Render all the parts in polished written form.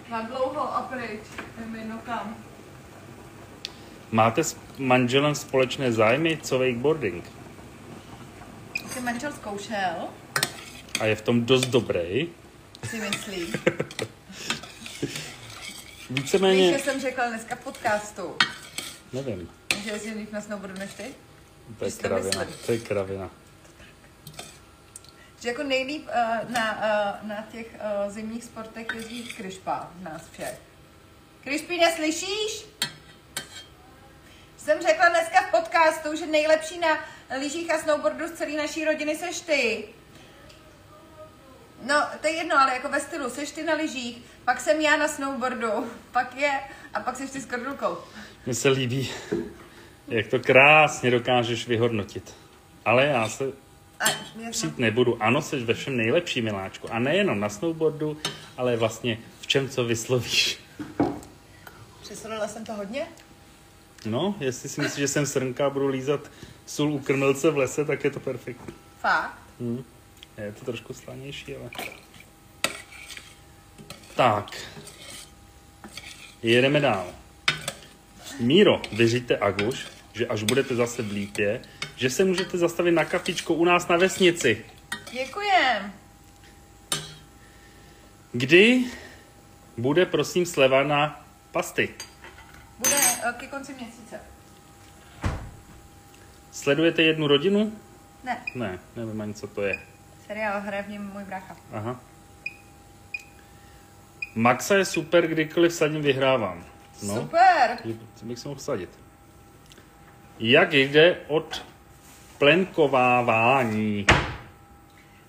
Na dlouho a pryč, nevím kam. Máte s manželem společné zájmy, co wakeboarding? Jsi manžel zkoušel? A je v tom dost dobrý. Si myslíš? Víceméně... Víš, že jsem řekla dneska v podcastu, Nevím. že jsi líp na snowboardu než ty? To je kravina. To je kravina. Že jako nejlíp na těch zimních sportech jezdí Krišpa v nás všech. Krišpi, neslyšíš? Jsem řekla dneska v podcastu, že nejlepší na lyžích a snowboardu z celé naší rodiny seš ty. No, to je jedno, ale jako ve stylu, seš ty na lyžích, pak jsem já na snowboardu, pak je, a pak seš ty s kordulkou. Mně se líbí, jak to krásně dokážeš vyhodnotit. Ale já se přijít nebudu. Ano, jsi ve všem nejlepší, miláčku. A nejenom na snowboardu, ale vlastně v čem, co vyslovíš. Přesolila jsem to hodně? No, jestli si myslíš, že jsem srnka a budu lízat sůl u krmelce v lese, tak je to perfektní. Fakt? Je to trošku slanější, ale... Tak. Jedeme dál. Míro, vyřiďte Aguš, že až budete zase v Lípě, že se můžete zastavit na kafičko u nás na vesnici. Děkujem. Kdy bude, prosím, sleva na pasty? Bude ke konci měsíce. Sledujete jednu rodinu? Ne. Ne, nevím ani, co to je. Seriál hraje v něm můj brácha. Aha. Maxa je super, kdykoliv sadím, vyhrávám. No, Super. To bych si mohl vsadit. Jak jde od plenkovávání?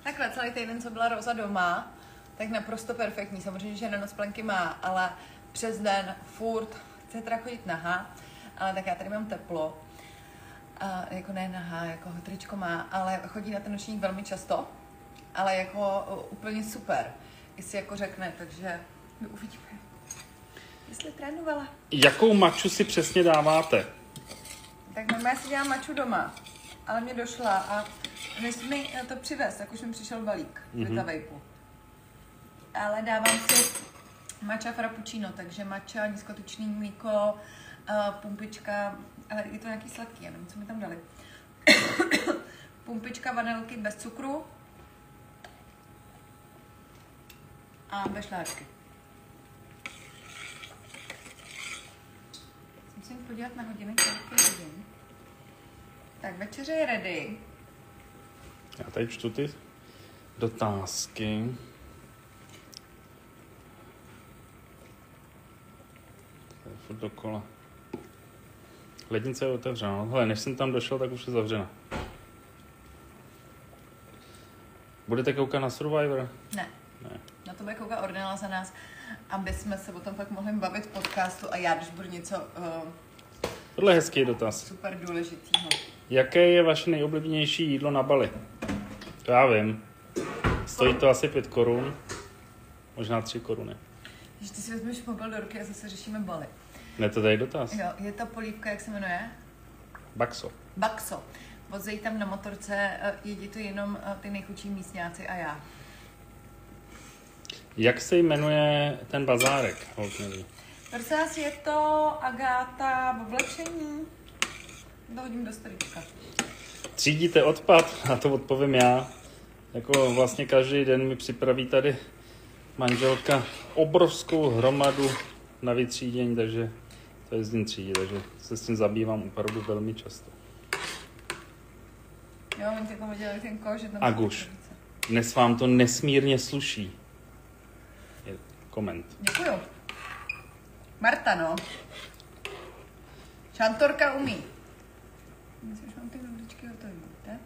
Takhle celý týden, co byla Roza doma, tak naprosto perfektní. Samozřejmě, že na noc plenky má, ale přes den furt chce teda chodit nahá, ale tak já tady mám teplo. A jako ne nahá, jako tričko má, ale chodí na ten nočník velmi často, ale jako úplně super, jestli jako řekne, takže uvidíme, jestli trénovala. Jakou maču si přesně dáváte? Tak normálně si dělám maču doma, ale mě došla a než mi to přivez, tak už mi přišel balík Vita Vapeu. Ale dávám si matcha frappuccino, takže matcha, nízkotučný mlíko, pumpička, ale je to nějaký sladký, já nevím, co mi tam dali. Pumpička vanilky bez cukru a bez šláčky. Musím podívat na hodiny, kolik je hodin. Tak, večeře je ready. Já tady čtu ty dotázky. To je furt dokola. Lednice je otevřena. Hele, než jsem tam došel, tak už je zavřena. Budete koukat na Survivor? Ne. Na to bude koukat Ornella za nás, aby jsme se o tom fakt mohli bavit v podcastu a já, když budu něco Tohle je hezký dotaz. super důležitýho. Jaké je vaše nejoblíbenější jídlo na Bali? To já vím. Stojí to asi 5 korun. Možná 3 koruny. Když ty si vezmeš mobil do ruky a zase řešíme Bali. Ne, to tady dotaz. Jo, je to polívka, jak se jmenuje? Bakso. Bakso. Vozejí tam na motorce, jedí to jenom ty nejchudší místňáci a já. Jak se jmenuje ten bazárek? Prosím vás, je to Agáta v oblečení. To hodím do stolíčka. Třídíte odpad? Na to odpovím já. Jako vlastně každý den mi připraví tady manželka obrovskou hromadu na vytřídění, takže to je z ní třídí, takže se s tím zabývám opravdu velmi často. Jo, oni jako udělali ten koš, že tam... Aguš, dnes vám to nesmírně sluší. Je koment. Děkuju. Marta, no. Šantorka umí. Myslím, že mám ty nožičky hotový, víte?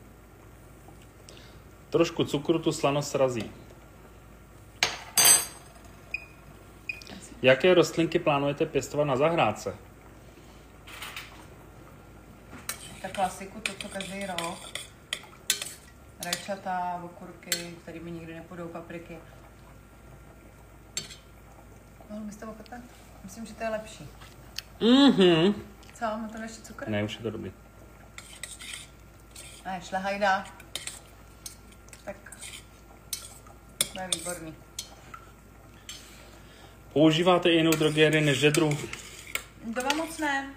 Trošku cukru tu slanost srazí. Jaké rostlinky plánujete pěstovat na zahrádce? Ta klasiku, to co každý rok. Rajčata, okurky, které mi nikdy nepůjdou, papriky. Mohl bys to ochutnat? Myslím, že to je lepší. Co? Má to ještě cukr? Ne, už je to dobrý. Ne, šlehajda. Tak to je výborný. Používáte i jinou drogérii než žedru? Doma moc ne.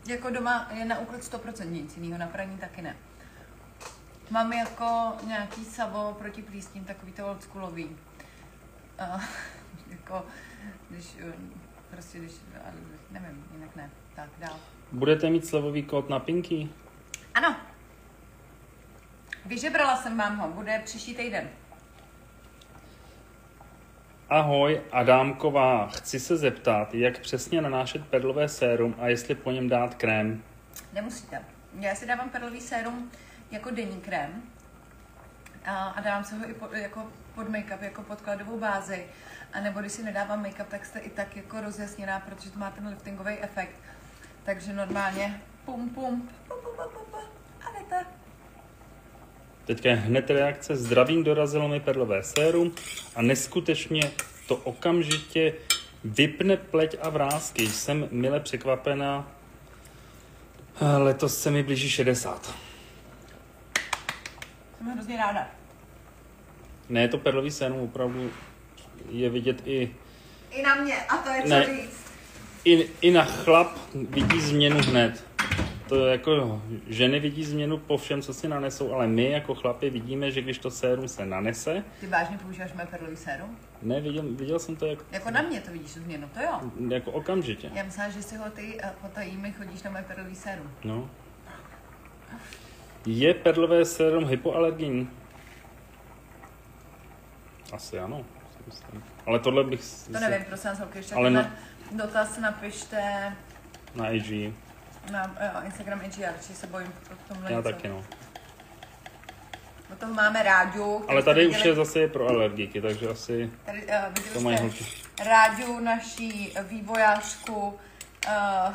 Jako doma je na úklid 100% nic jiného, na praní taky ne. Mám jako nějaký savo proti plísním, takový to oldschoolový. Jako, když, nevím, jinak ne. Tak, dál. Budete mít slevový kód na Pinky? Ano. Vyžebrala jsem vám ho, bude příští týden. Ahoj, Adámková. Chci se zeptat, jak přesně nanášet perlové sérum a jestli po něm dát krém. Nemusíte. Já si dávám perlový sérum jako denní krém a dávám se ho i jako pod make-up, jako podkladovou bázi. A nebo když si nedávám make-up, tak jste i tak jako rozjasněná, protože to má ten liftingový efekt. Takže normálně pum a jdete. Teďka je hned reakce. Zdravím, dorazilo mi perlové sérum a neskutečně to okamžitě vypne pleť a vrásky. Jsem mile překvapená. Letos se mi blíží 60. Jsem hrozně ráda. Ne, to perlový sérum opravdu je vidět i na mě, a to je co ne, říct. I na chlap vidí změnu hned. To jako ženy vidí změnu po všem, co si nanesou, ale my jako chlapi vidíme, že když to sérum se nanese... Ty vážně používáš mé perlový sérum? Ne, viděl jsem to jako... Jako na mě to vidíš tu změnu, to jo? Jako okamžitě. Já myslela, že si ho ty potajíme, chodíš na mé perlový sérum. No. Je perlové sérum hypoalergenní? Asi ano. Ale tohle bych... To nevím, prosím vás, holky, ještě dotaz napište... Na IG. Na Instagram AGR, či se bojím v tomhle Já něco. taky, no. O tom máme Ráďu. Ale tady už je zase pro alergiky, takže asi tady, to mají holky. Ráďu, naší vývojářku,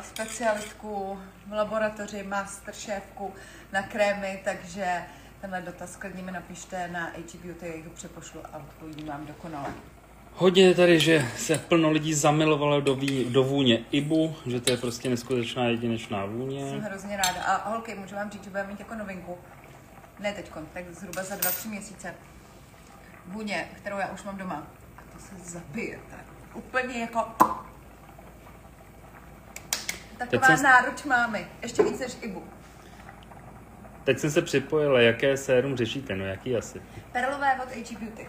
specialistku v laboratoři, masteršéfku na krémy, takže tenhle dotaz klidně mi napište na AG Beauty, ho přepošlu a odpovím vám dokonale. Hodně tady, že se plno lidí zamilovalo do vůně Ibu, že to je prostě neskutečná jedinečná vůně. Jsem hrozně ráda. A holky, můžu vám říct, že budeme mít jako novinku. Ne teďkon, tak zhruba za 2-3 měsíce. Vůně, kterou já už mám doma. A to se zabijete. Úplně jako... Taková náruč máme. Ještě víc než Ibu. Teď jsem se připojila, jaké sérum řešíte, no jaký asi? Perlové od AG Beauty.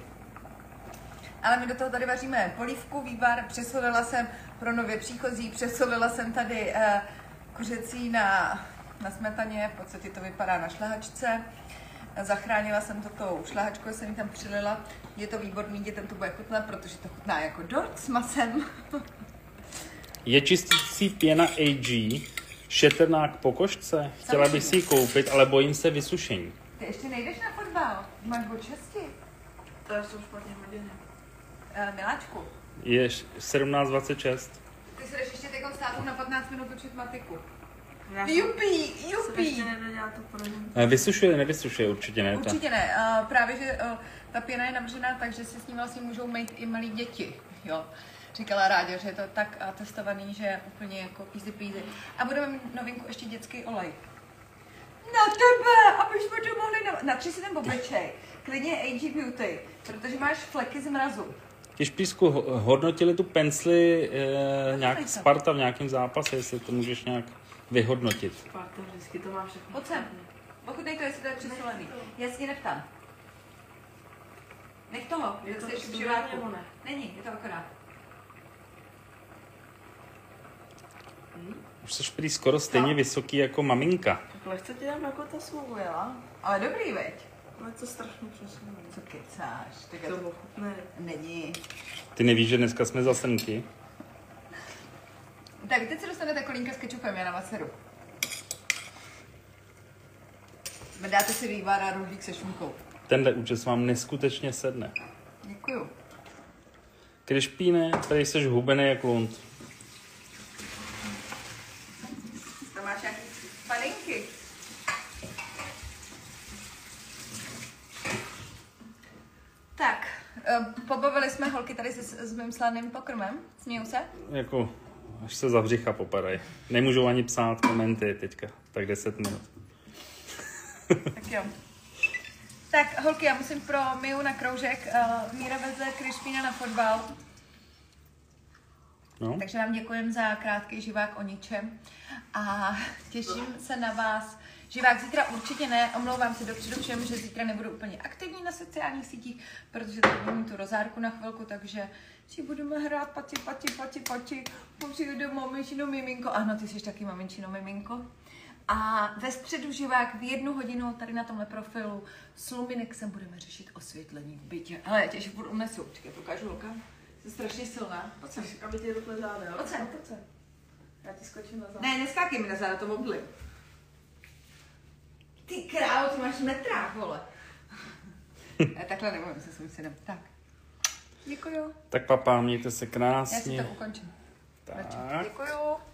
Ale my do toho tady vaříme polívku, vývar, přesolila jsem pro nově příchozí, přesolila jsem tady kuřecí na smetaně, v podstatě to vypadá na šlehačce. Zachránila jsem to tou šlehačkou, jsem ji tam přilila. Je to výborný, dětem to bude chutnat, protože to chutná jako dort s masem. Je čistící pěna AG šetrná k pokožce? Chtěla bych si ji koupit, ale bojím se vysušení. Ty ještě nejdeš na fotbal, máš bod 6. To jsou špatně hodiny. Miláčku. Je 17:26. Ty se jdeš ještě teď státu na 15 minut učit matiku. Jupi. Jupi. Vysušuje, nevysušuje, určitě ne. Určitě ne. Právě, že ta pěna je navržená tak, že si s ní vlastně můžou mít i malí děti. Jo. Říkala Ráďa, že je to tak testovaný, že je úplně jako easy peasy. A budeme mít novinku ještě dětský olej. Na tebe, aby jsme to mohli natři si ten obličej. Klidně AG Beauty, protože máš fleky z mrazu. Když Písku hodnotili tu pensli nějak Sparta v nějakém zápase, jestli to můžeš nějak vyhodnotit. Sparta vždycky to má všechno. Pojď sem. Ochutnej to, jestli to je přesolený. Já si neptám. Nech toho, Je to jsi v dobré živáku. nebo ne? Není, je to akorát. Už jsi prý skoro stejně vysoký jako maminka. Tak lehce ti dám jako ta svou jela. Ale dobrý, veď. Ale to strašně přesně. Co kecáš? Tak To ochutné. není. Ty nevíš, že dneska jsme za semky? Tak teď se dostanete kolínka s kečupem, já na vás seru. Dáte si vývar a rohlík se šunkou. Tenhle účes vám neskutečně sedne. Děkuju. Krišpíne, tady jsi hubený jak lund. To máš nějaký panenky. Tak, pobavili jsme holky tady s mým slaným pokrmem. Smějou se? Jako, až se za břicha popadají. Nemůžou ani psát komenty teďka, tak 10 minut. Tak jo. Tak holky, já musím pro Miu na kroužek. Míra veze Krišpína na fotbal. No. Takže vám děkujem za krátký živák o ničem. A těším se na vás. Živák zítra určitě ne, omlouvám se dopředu všem, že zítra nebudu úplně aktivní na sociálních sítích, protože tady mám tu rozárku na chvilku, takže si budeme hrát pati, přijde maminčino miminko. Ano, ty jsi taky maminčino miminko. A ve středu živák v 1 hodinu tady na tomhle profilu s Luminexem budeme řešit osvětlení v bytě. Ale já tě ještě budu unesu, počkej, ukážu holka. Jsi strašně silná. Pojď sem. Aby ti dotkli záda, jo? Pojď sem. Pojď sem. Já ti skočím na záda. Ne, neskákej mi na záda, to oblim. Ty krávo, ty máš metrák, vole. Já takhle nemůžu se svým synem. Tak. Děkuju. Tak papa, mějte se Já si krásně. to ukončím. Tak. Děkuju.